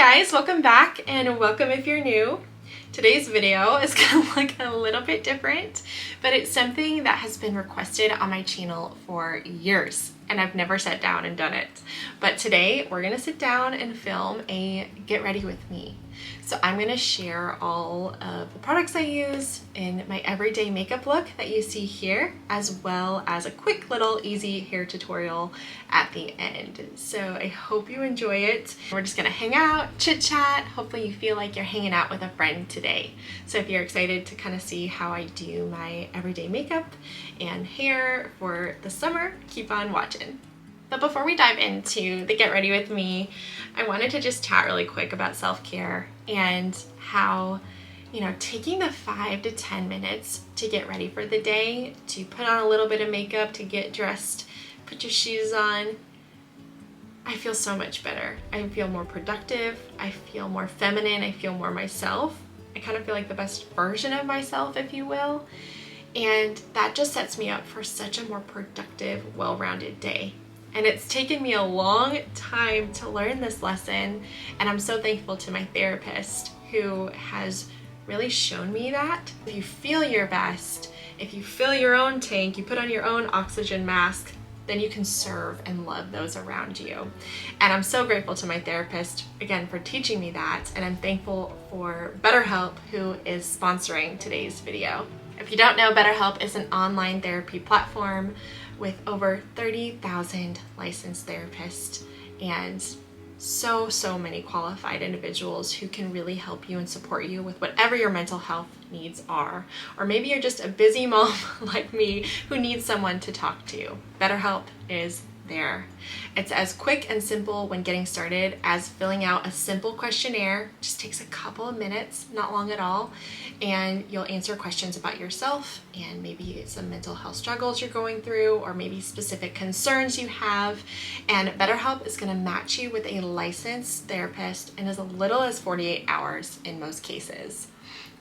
guys, welcome back and welcome if you're new. Today's video is gonna look a little bit different, but it's something that has been requested on my channel for years and I've never sat down and done it. But today we're gonna sit down and film a get ready with me. So I'm gonna share all of the products I use in my everyday makeup look that you see here, as well as a quick little easy hair tutorial at the end. So I hope you enjoy it. We're just gonna hang out, chit chat. Hopefully you feel like you're hanging out with a friend today. So if you're excited to kind of see how I do my everyday makeup and hair for the summer, keep on watching. But before we dive into the get ready with me, I wanted to just chat really quick about self-care and how, taking the 5 to 10 minutes to get ready for the day, to put on a little bit of makeup, to get dressed, put your shoes on, I feel so much better. I feel more productive, I feel more feminine, I feel more myself. I kind of feel like the best version of myself, if you will. And that just sets me up for such a more productive, well-rounded day. And it's taken me a long time to learn this lesson, and I'm so thankful to my therapist who has really shown me that. If you feel your best, if you fill your own tank, you put on your own oxygen mask, then you can serve and love those around you. And I'm so grateful to my therapist, again, for teaching me that, and I'm thankful for BetterHelp, who is sponsoring today's video. If you don't know, BetterHelp is an online therapy platform with over 30,000 licensed therapists and so many qualified individuals who can really help you and support you with whatever your mental health needs are. Or maybe you're just a busy mom like me who needs someone to talk to. BetterHelp is there. It's as quick and simple when getting started as filling out a simple questionnaire. It just takes a couple of minutes, not long at all, and you'll answer questions about yourself and maybe some mental health struggles you're going through, or maybe specific concerns you have. And BetterHelp is going to match you with a licensed therapist in as little as 48 hours in most cases.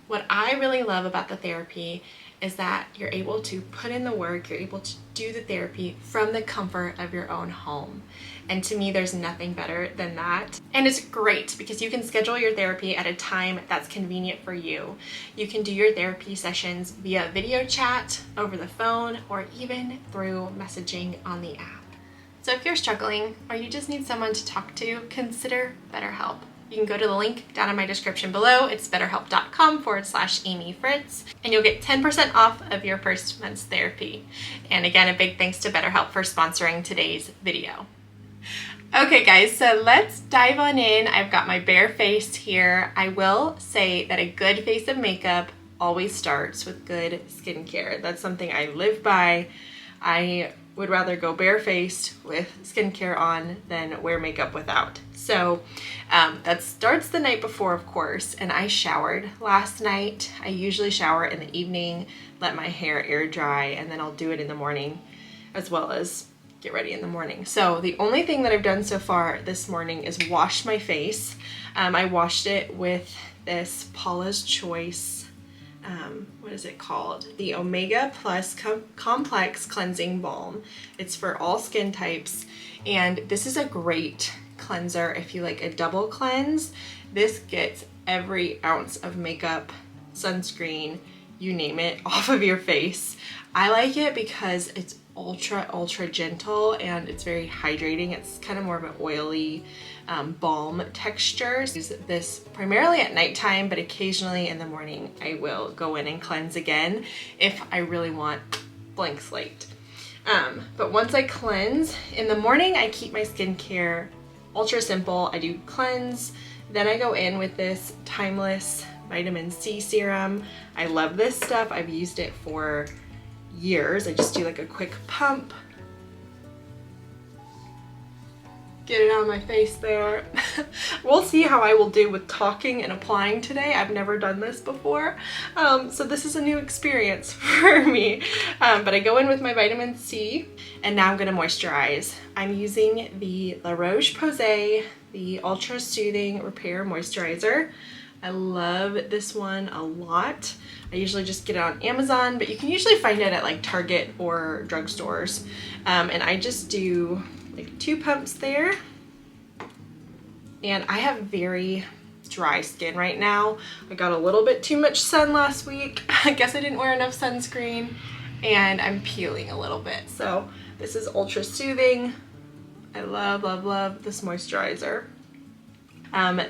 What I really love about the therapy is that you're able to put in the work, you're able to do the therapy from the comfort of your own home. And to me, there's nothing better than that. And it's great because you can schedule your therapy at a time that's convenient for you. You can do your therapy sessions via video chat, over the phone, or even through messaging on the app. So if you're struggling or you just need someone to talk to, consider BetterHelp. You can go to the link down in my description below. It's betterhelp.com/Amy Fritz, and you'll get 10% off of your first month's therapy. And again, a big thanks to BetterHelp for sponsoring today's video. Okay guys, so let's dive on in. I've got my bare face here. I will say that a good face of makeup always starts with good skincare. That's something I live by. I would rather go barefaced with skincare on than wear makeup without. So that starts the night before, of course, and I showered last night. I usually shower in the evening, let my hair air dry, and then I'll do it in the morning as well as get ready in the morning. So the only thing that I've done so far this morning is wash my face. I washed it with this Paula's Choice, what is it called? The Omega Plus Complex Cleansing Balm. It's for all skin types, and this is a great cleanser if you like a double cleanse. This gets every ounce of makeup, sunscreen, you name it, off of your face. I like it because it's ultra gentle and it's very hydrating. It's kind of more of an oily balm texture. I use this primarily at nighttime, but occasionally in the morning I will go in and cleanse again if I really want blank slate. But once I cleanse in the morning, I keep my skincare ultra simple. I do cleanse, then I go in with this Timeless Vitamin C Serum. I love this stuff. I've used it for years. I just do like a quick pump, get it on my face there. We'll see how I will do with talking and applying today. I've never done this before, so this is a new experience for me. But I go in with my vitamin C, and now I'm going to moisturize. I'm using the La Roche-Posay, the Ultra Soothing Repair Moisturizer. I love this one a lot. I usually just get it on Amazon, but you can usually find it at like Target or drugstores. And I just do like 2 pumps there. and I have very dry skin right now. I got a little bit too much sun last week. I guess I didn't wear enough sunscreen, and I'm peeling a little bit. So this is ultra soothing. I love, love, love this moisturizer.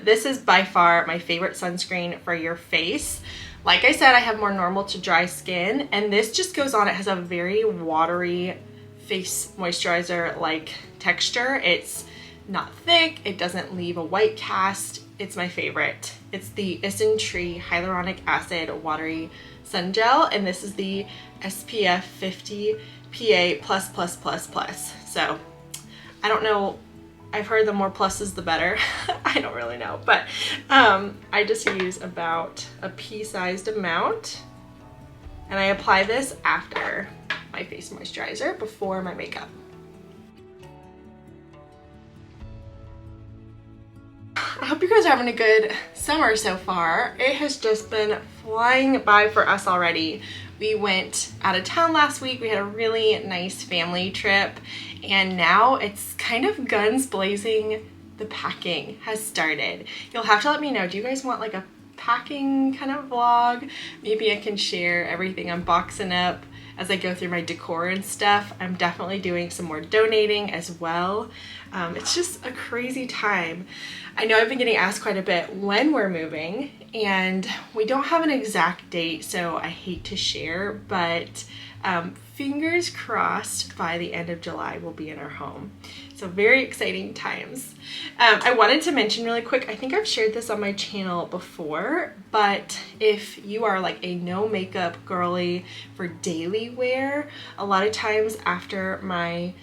This is by far my favorite sunscreen for your face. Like I said, I have more normal to dry skin, and this just goes on. It has a very watery face moisturizer like texture. It's not thick, it doesn't leave a white cast. It's my favorite. It's the Isen Tree Hyaluronic Acid Watery Sun Gel, and this is the SPF 50 PA++++. So I don't know, I've heard the more pluses the better. I don't really know, but I just use about a pea-sized amount, and I apply this after my face moisturizer, before my makeup. I hope you guys are having a good summer so far. It has just been flying by for us already. We went out of town last week. We had a really nice family trip, and now it's kind of guns blazing. The packing has started. You'll have to let me know. Do you guys want like a packing kind of vlog? Maybe I can share everything I'm boxing up as I go through my decor and stuff. I'm definitely doing some more donating as well. It's just a crazy time. I know I've been getting asked quite a bit when we're moving, and we don't have an exact date, so I hate to share, but fingers crossed by the end of July we'll be in our home. So very exciting times. I wanted to mention really quick, I think I've shared this on my channel before, but if you are like a no makeup girly for daily wear, a lot of times after my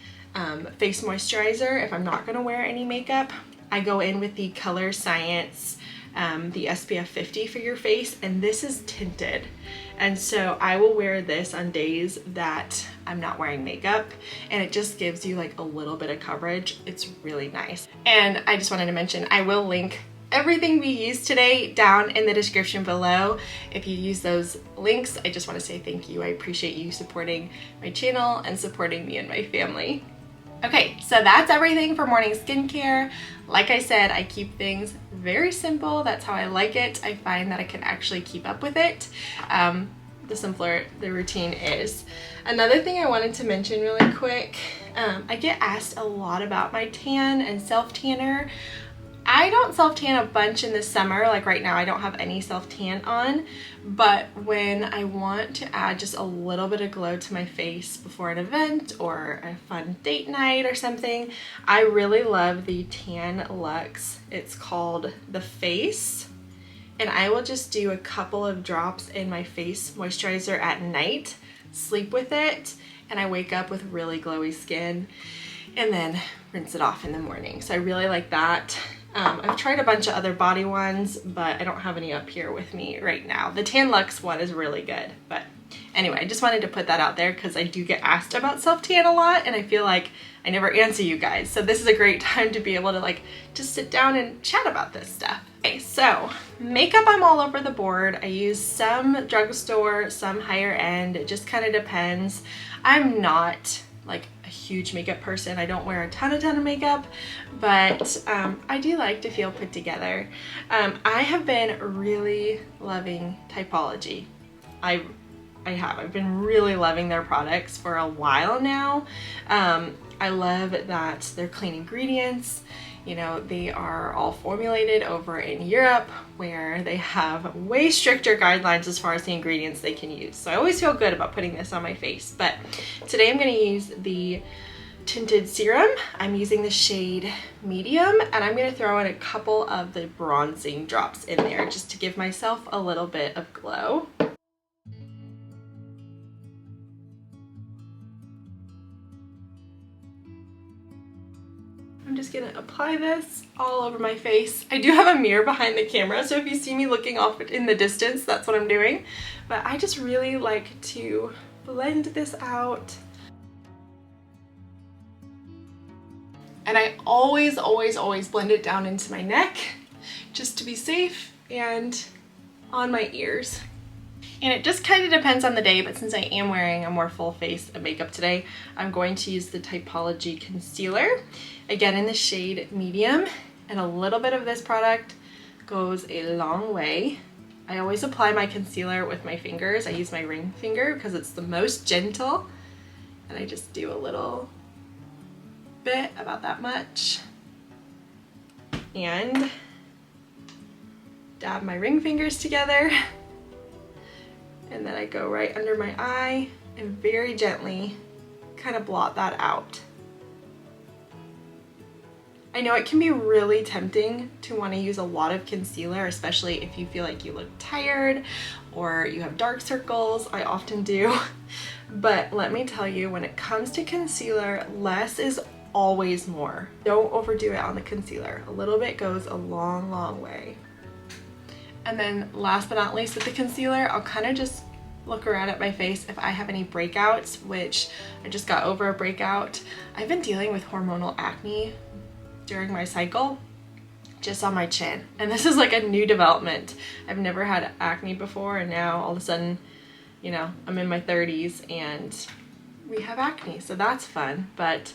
face moisturizer, if I'm not gonna wear any makeup, I go in with the Color Science, the SPF 50 for your face, and this is tinted. And so I will wear this on days that I'm not wearing makeup, and it just gives you like a little bit of coverage. It's really nice. And I just wanted to mention, I will link everything we used today down in the description below. If you use those links, I just want to say thank you. I appreciate you supporting my channel and supporting me and my family. Okay, so that's everything for morning skincare. Like I said, I keep things very simple. That's how I like it. I find that I can actually keep up with it. The simpler the routine is. Another thing I wanted to mention really quick, I get asked a lot about my tan and self-tanner. I don't self-tan a bunch in the summer. Like right now I don't have any self-tan on, but when I want to add just a little bit of glow to my face before an event or a fun date night or something, I really love the Tan Luxe. It's called The Face, and I will just do a couple of drops in my face moisturizer at night, sleep with it, and I wake up with really glowy skin, and then rinse it off in the morning. So I really like that. I've tried a bunch of other body ones, but I don't have any up here with me right now. The Tan Luxe one is really good, but anyway, I just wanted to put that out there because I do get asked about self-tan a lot, and I feel like I never answer you guys. So this is a great time to be able to like just sit down and chat about this stuff. Okay, so makeup, I'm all over the board. I use some drugstore, some higher end. It just kind of depends. I'm not like a huge makeup person. I don't wear a ton of makeup, but I do like to feel put together. I have been really loving Typology. I've been really loving their products for a while now. I love that they're clean ingredients. You know, they are all formulated over in Europe, where they have way stricter guidelines as far as the ingredients they can use. So I always feel good about putting this on my face. But today I'm going to use the tinted serum. I'm using the shade medium, and I'm going to throw in a couple of the bronzing drops in there just to give myself a little bit of glow. I'm just gonna apply this all over my face. I do have a mirror behind the camera, so if you see me looking off in the distance, that's what I'm doing. But I just really like to blend this out. And I always blend it down into my neck, just to be safe, and on my ears. And it just kind of depends on the day, but since I am wearing a more full face of makeup today, I'm going to use the Typology concealer, again in the shade medium. and a little bit of this product goes a long way. I always apply my concealer with my fingers. I use my ring finger because it's the most gentle, and I just do a little bit, about that much, and dab my ring fingers together, and then I go right under my eye and very gently kind of blot that out. I know it can be really tempting to want to use a lot of concealer, especially if you feel like you look tired or you have dark circles. I often do. But let me tell you, when it comes to concealer, less is always more. Don't overdo it on the concealer. A little bit goes a long, long way. And then last but not least with the concealer, I'll kind of just look around at my face if I have any breakouts, which I just got over a breakout. I've been dealing with hormonal acne during my cycle, just on my chin. And this is like a new development. I've never had acne before, and now all of a sudden, you know, I'm in my 30s and we have acne, so that's fun, but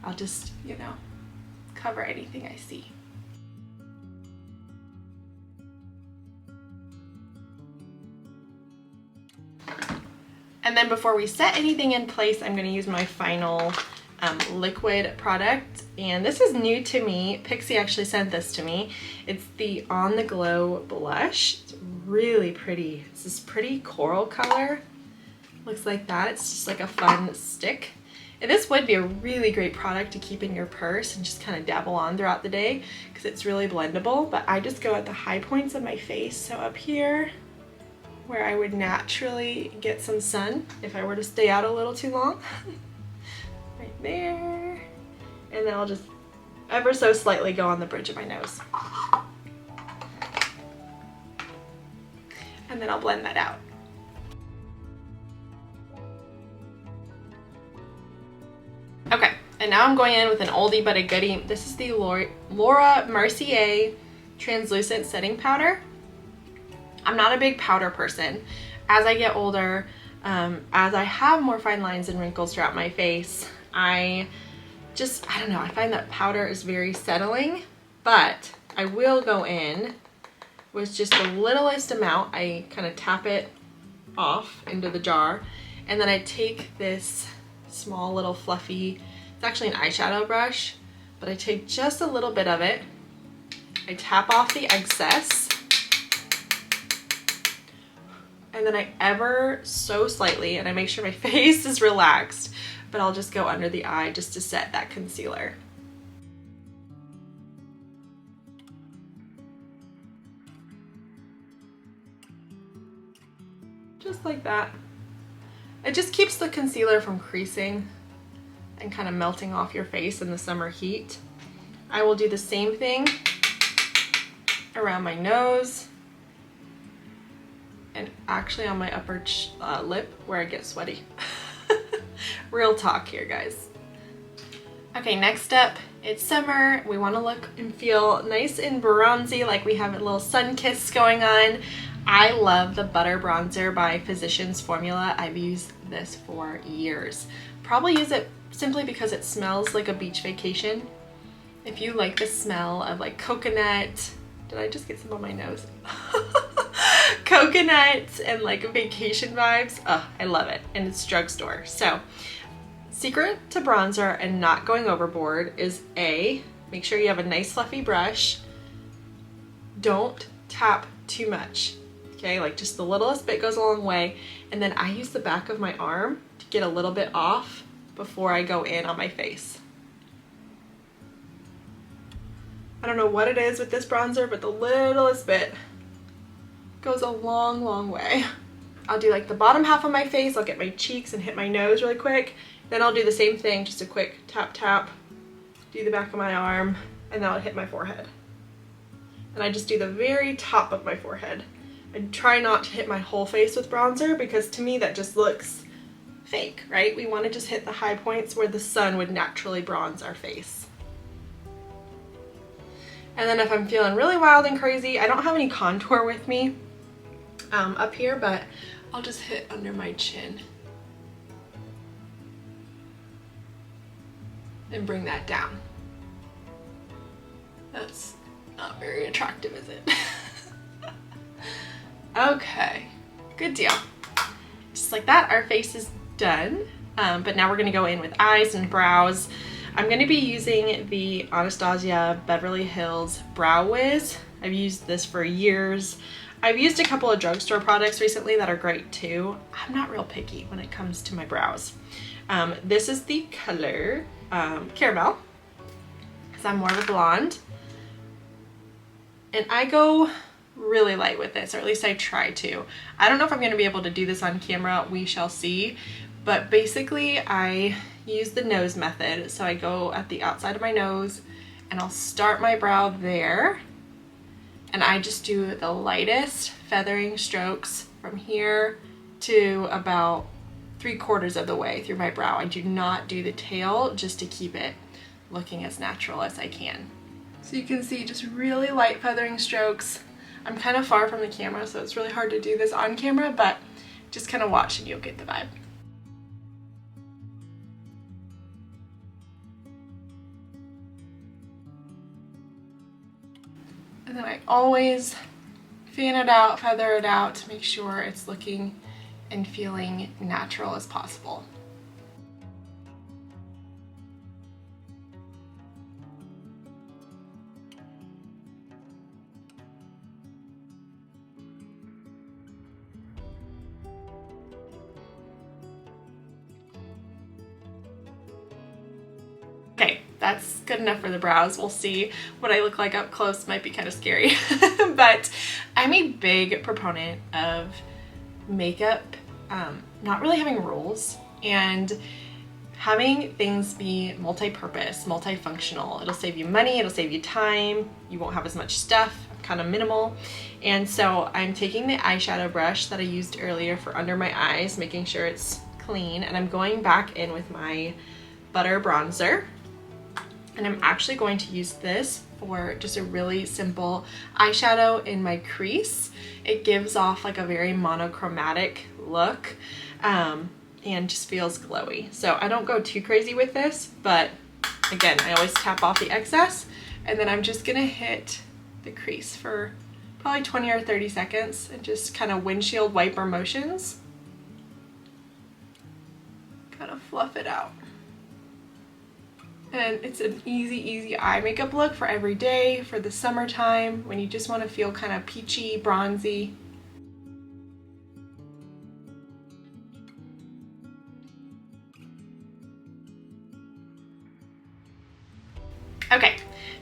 I'll just, you know, cover anything I see. And then before we set anything in place, I'm going to use my final liquid product, and this is new to me. Pixie actually sent this to me. It's the On the Glow blush. It's really pretty. It's this pretty coral color. Looks like that. It's just like a fun stick. And this would be a really great product to keep in your purse and just kind of dabble on throughout the day because it's really blendable. But I just go at the high points of my face. So up here, where I would naturally get some sun if I were to stay out a little too long. Right there. And then I'll just ever so slightly go on the bridge of my nose. And then I'll blend that out. Okay, and now I'm going in with an oldie but a goodie. This is the Laura Mercier Translucent Setting Powder. I'm not a big powder person. As I get older, as I have more fine lines and wrinkles throughout my face, I don't know, I find that powder is very settling, but I will go in with just the littlest amount. I kind of tap it off into the jar, and then I take this small little fluffy, it's actually an eyeshadow brush, but I take just a little bit of it. I tap off the excess, and then I ever so slightly, and I make sure my face is relaxed, but I'll just go under the eye just to set that concealer. Just like that. It just keeps the concealer from creasing and kind of melting off your face in the summer heat. I will do the same thing around my nose and actually on my upper lip where I get sweaty. Real talk here, guys. Okay, next up, it's summer. We want to look and feel nice and bronzy, like we have a little sun kiss going on. I love the Butter Bronzer by Physicians Formula. I've used this for years. Probably use it simply because it smells like a beach vacation. If you like the smell of like coconut, did I just get some on my nose? Coconut and like vacation vibes. Oh, I love it. And it's drugstore. So, secret to bronzer and not going overboard is A, make sure you have a nice fluffy brush. Don't tap too much. Okay, like just the littlest bit goes a long way. And then I use the back of my arm to get a little bit off before I go in on my face. I don't know what it is with this bronzer, but the littlest bit goes a long, long way. I'll do like the bottom half of my face, I'll get my cheeks and hit my nose really quick. Then I'll do the same thing, just a quick tap tap, do the back of my arm, and then I'll hit my forehead. And I just do the very top of my forehead. I try not to hit my whole face with bronzer because to me that just looks fake, right? We want to just hit the high points where the sun would naturally bronze our face. And then if I'm feeling really wild and crazy, I don't have any contour with me up here, but I'll just hit under my chin and bring that down. That's not very attractive, is it? Okay, good deal. Just like that, our face is done. But now we're gonna go in with eyes and brows. I'm gonna be using the Anastasia Beverly Hills Brow Wiz. I've used this for years. I've used a couple of drugstore products recently that are great too. I'm not real picky when it comes to my brows. This is the color Caramel, because I'm more of a blonde. And I go really light with this, or at least I try to. I don't know if I'm going to be able to do this on camera, we shall see. But basically I use the nose method. So I go at the outside of my nose and I'll start my brow there. And I just do the lightest feathering strokes from here to about 3/4 of the way through my brow. I do not do the tail, just to keep it looking as natural as I can. So you can see just really light feathering strokes. I'm kind of far from the camera, so it's really hard to do this on camera, but just kind of watch and you'll get the vibe. And then I always fan it out, feather it out to make sure it's looking and feeling natural as possible. Okay, that's good enough for the brows. We'll see what I look like up close. Might be kind of scary. But I'm a big proponent of makeup not really having rules, and having things be multi-purpose, multifunctional. It'll save you money, it'll save you time, you won't have as much stuff, kind of minimal. And so I'm taking the eyeshadow brush that I used earlier for under my eyes, making sure it's clean, and I'm going back in with my Butter bronzer. And I'm actually going to use this for just a really simple eyeshadow in my crease. It gives off like a very monochromatic look and just feels glowy. So I don't go too crazy with this, but again, I always tap off the excess, and then I'm just gonna hit the crease for probably 20 or 30 seconds and just kind of windshield wiper motions. Kind of fluff it out. And it's an easy eye makeup look for every day, for the summertime, when you just want to feel kind of peachy, bronzy. Okay,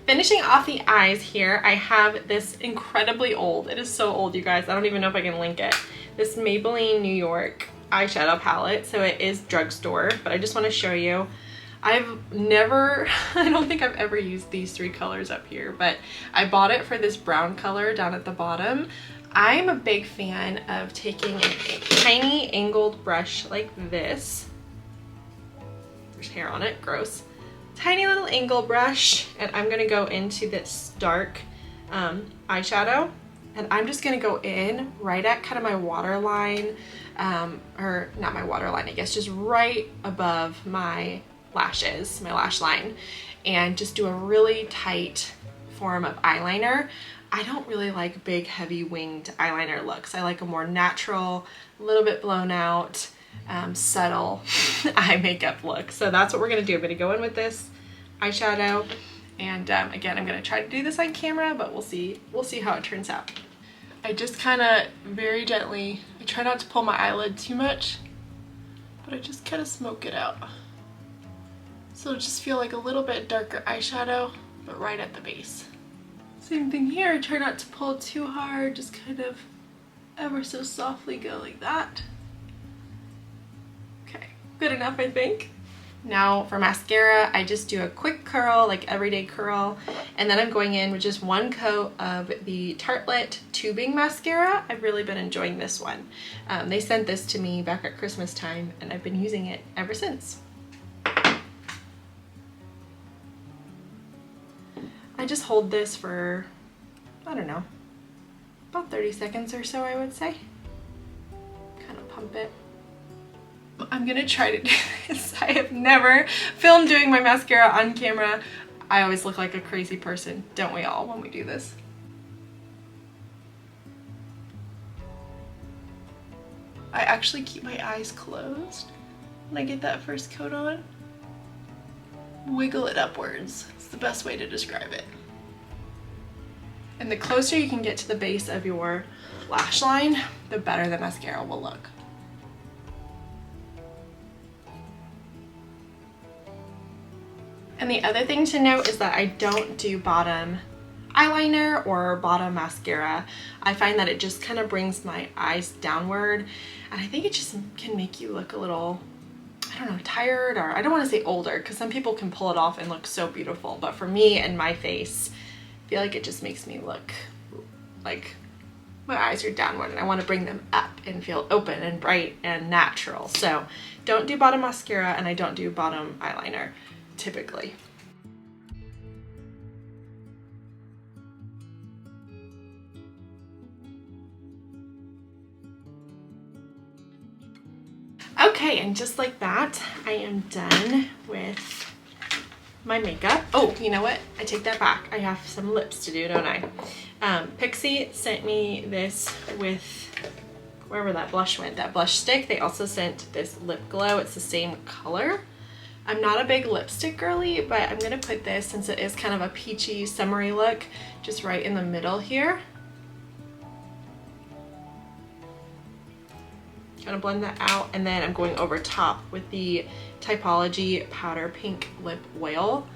finishing off the eyes here, I have this incredibly old, it is so old you guys, I don't even know if I can link it, this Maybelline New York eyeshadow palette. So it is drugstore, but I just want to show you. I've never, I don't think I've ever used these three colors up here, but I bought it for this brown color down at the bottom. I'm a big fan of taking a tiny angled brush like this. There's hair on it, gross. Tiny little angle brush, and I'm gonna go into this dark eyeshadow, and I'm just gonna go in right at kind of my waterline, or not my waterline, I guess, just right above my lashes, my lash line, and just do a really tight form of eyeliner. I don't really like big heavy winged eyeliner looks. I like a more natural, a little bit blown out, subtle eye makeup look. So that's what we're gonna do. I'm gonna go in with this eyeshadow, and again, I'm gonna try to do this on camera, but we'll see how it turns out. I just kind of very gently, I try not to pull my eyelid too much, but I just kind of smoke it out. So it'll just feel like a little bit darker eyeshadow, but right at the base. Same thing here, try not to pull too hard, just kind of ever so softly go like that. Okay, good enough, I think. Now for mascara, I just do a quick curl, like everyday curl, and then I'm going in with just one coat of the Tartelette tubing mascara. I've really been enjoying this one. They sent this to me back at Christmas time, and I've been using it ever since. I just hold this for, I don't know, about 30 seconds or so, I would say. Kind of pump it. I'm gonna try to do this. I have never filmed doing my mascara on camera. I always look like a crazy person, don't we all, when we do this? I actually keep my eyes closed when I get that first coat on. Wiggle it upwards. It's the best way to describe it. And the closer you can get to the base of your lash line, the better the mascara will look. And the other thing to note is that I don't do bottom eyeliner or bottom mascara. I find that it just kind of brings my eyes downward, and I think it just can make you look a little, I don't know, tired, or I don't want to say older, because some people can pull it off and look so beautiful, but for me and my face, I feel like it just makes me look like my eyes are downward, and I want to bring them up and feel open and bright and natural. So don't do bottom mascara, and I don't do bottom eyeliner typically. Okay, and just like that, I am done with my makeup. Oh, you know what? I take that back. I have some lips to do, don't I? Pixie sent me this with, wherever that blush went, that blush stick. They also sent this lip glow. It's the same color. I'm not a big lipstick girly, but I'm gonna put this, since it is kind of a peachy, summery look, just right in the middle here. Gonna blend that out, and then I'm going over top with the Typology Powder Pink Lip Oil.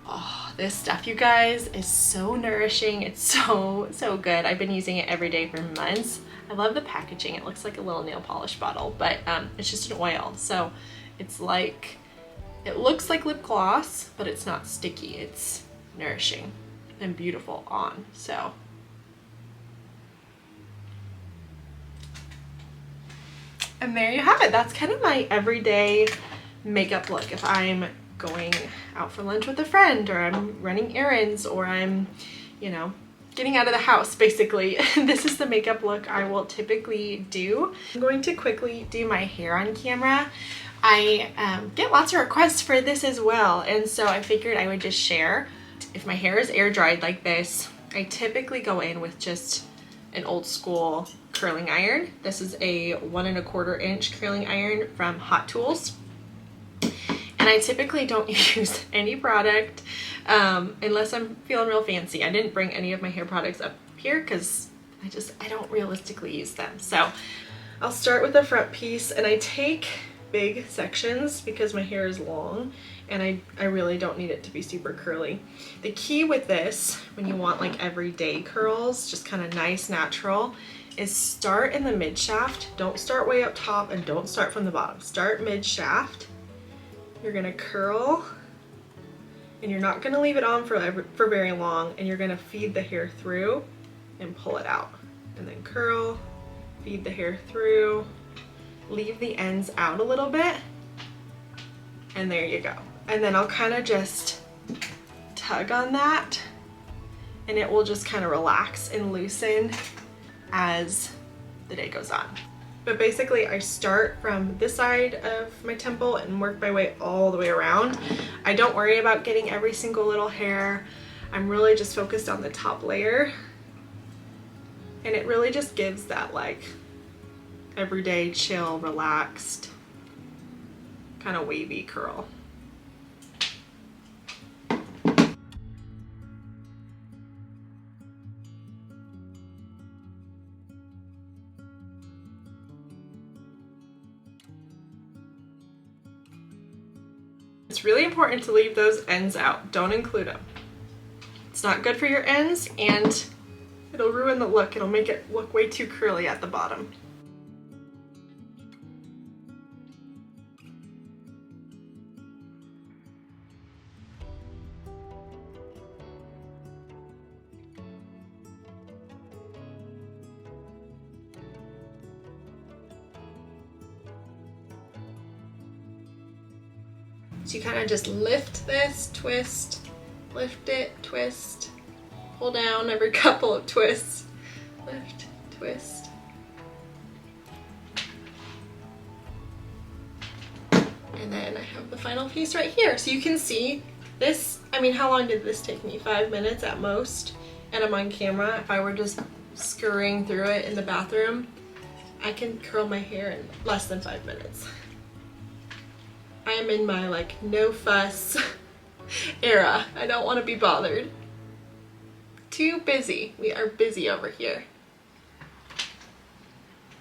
Oh, this stuff, you guys, is so nourishing. It's so good. I've been using it every day for months. I love the packaging. It looks like a little nail polish bottle, but it's just an oil. So it's like, it looks like lip gloss, but it's not sticky. It's nourishing and beautiful on. So and there you have it. That's kind of my everyday makeup look. If I'm going out for lunch with a friend, or I'm running errands, or I'm, you know, getting out of the house, basically. This is the makeup look I will typically do. I'm going to quickly do my hair on camera. I get lots of requests for this as well, and so I figured I would just share. If my hair is air dried like this, I typically go in with just an old school curling iron. This is a 1 1/4 inch curling iron from Hot Tools. And I typically don't use any product unless I'm feeling real fancy. I didn't bring any of my hair products up here because I don't realistically use them. So I'll start with the front piece, and I take big sections because my hair is long and I really don't need it to be super curly. The key with this, when you want like everyday curls, just kind of nice, natural, is start in the mid shaft. Don't start way up top, and don't start from the bottom. Start mid shaft. You're gonna curl, and you're not gonna leave it on for very long, and you're gonna feed the hair through and pull it out. And then curl, feed the hair through, leave the ends out a little bit, and there you go. And then I'll kind of just tug on that, and it will just kind of relax and loosen as the day goes on. But basically I start from this side of my temple and work my way all the way around. I don't worry about getting every single little hair. I'm really just focused on the top layer, and it really just gives that like everyday chill, relaxed, kind of wavy curl. It's really important to leave those ends out. Don't include them. It's not good for your ends, and it'll ruin the look. It'll make it look way too curly at the bottom. So you kind of just lift this, twist, lift it, twist, pull down every couple of twists, lift, twist. And then I have the final piece right here. So you can see This, I mean, how long did this take me? 5 minutes at most, and I'm on camera. If I were just scurrying through it in the bathroom, I can curl my hair in less than 5 minutes. I am in my like no fuss era. I don't want to be bothered. Too busy. We are busy over here.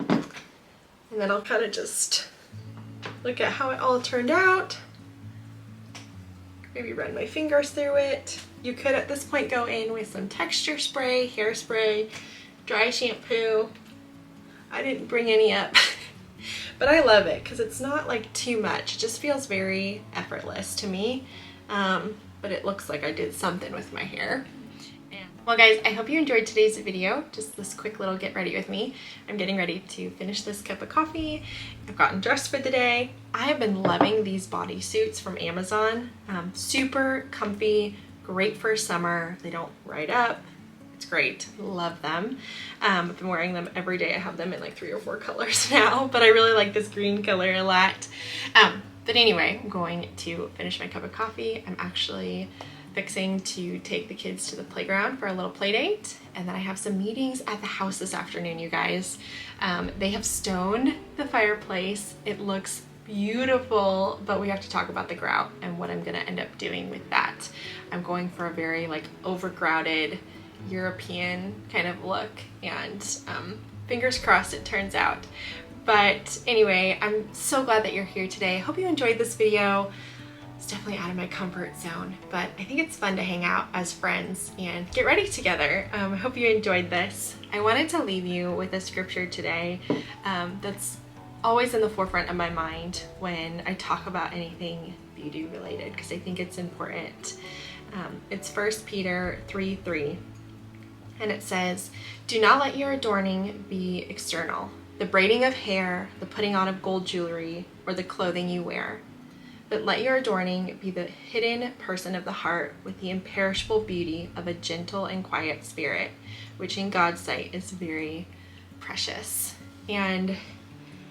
And then I'll kind of just look at how it all turned out. Maybe run my fingers through it. You could at this point go in with some texture spray, hairspray, dry shampoo. I didn't bring any up, but I love it because it's not like too much. It just feels very effortless to me, but it looks like I did something with my hair. Well guys, I hope you enjoyed today's video, just this quick little get ready with me. I'm getting ready to finish this cup of coffee. I've gotten dressed for the day. I have been loving these bodysuits from Amazon. Super comfy, great for summer. They don't ride up. It's great, love them. I've been wearing them every day. I have them in like 3 or 4 colors now, but I really like this green color a lot. But anyway, I'm going to finish my cup of coffee. I'm actually fixing to take the kids to the playground for a little play date, and then I have some meetings at the house this afternoon, you guys. They have stoned the fireplace. It looks beautiful, but we have to talk about the grout and what I'm gonna end up doing with that. I'm going for a very like overgrouted European kind of look, and fingers crossed it turns out. But anyway, I'm so glad that you're here today. I hope you enjoyed this video. It's definitely out of my comfort zone, but I think it's fun to hang out as friends and get ready together. I hope you enjoyed this. I wanted to leave you with a scripture today that's always in the forefront of my mind when I talk about anything beauty related, because I think it's important. It's 1 Peter 3:3, and it says, "Do not let your adorning be external, the braiding of hair, the putting on of gold jewelry, or the clothing you wear. But let your adorning be the hidden person of the heart with the imperishable beauty of a gentle and quiet spirit, which in God's sight is very precious." And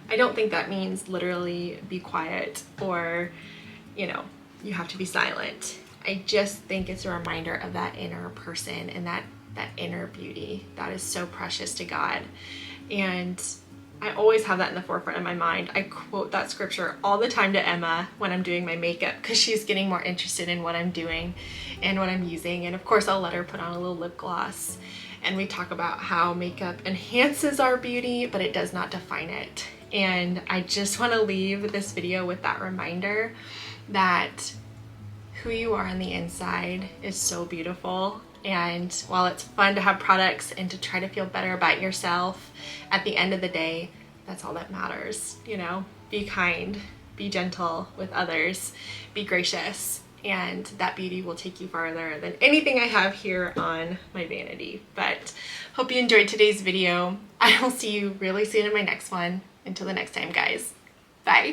I don't think that means literally be quiet or, you know, you have to be silent. I just think it's a reminder of that inner person and that inner beauty that is so precious to God. And I always have that in the forefront of my mind. I quote that scripture all the time to Emma when I'm doing my makeup, because she's getting more interested in what I'm doing and what I'm using. And of course I'll let her put on a little lip gloss. And we talk about how makeup enhances our beauty, but it does not define it. And I just want to leave this video with that reminder that who you are on the inside is so beautiful. And while it's fun to have products and to try to feel better about yourself, at the end of the day, that's all that matters. You know, be kind, be gentle with others, be gracious, and that beauty will take you farther than anything I have here on my vanity. But hope you enjoyed today's video. I will see you really soon in my next one. Until the next time, guys. Bye.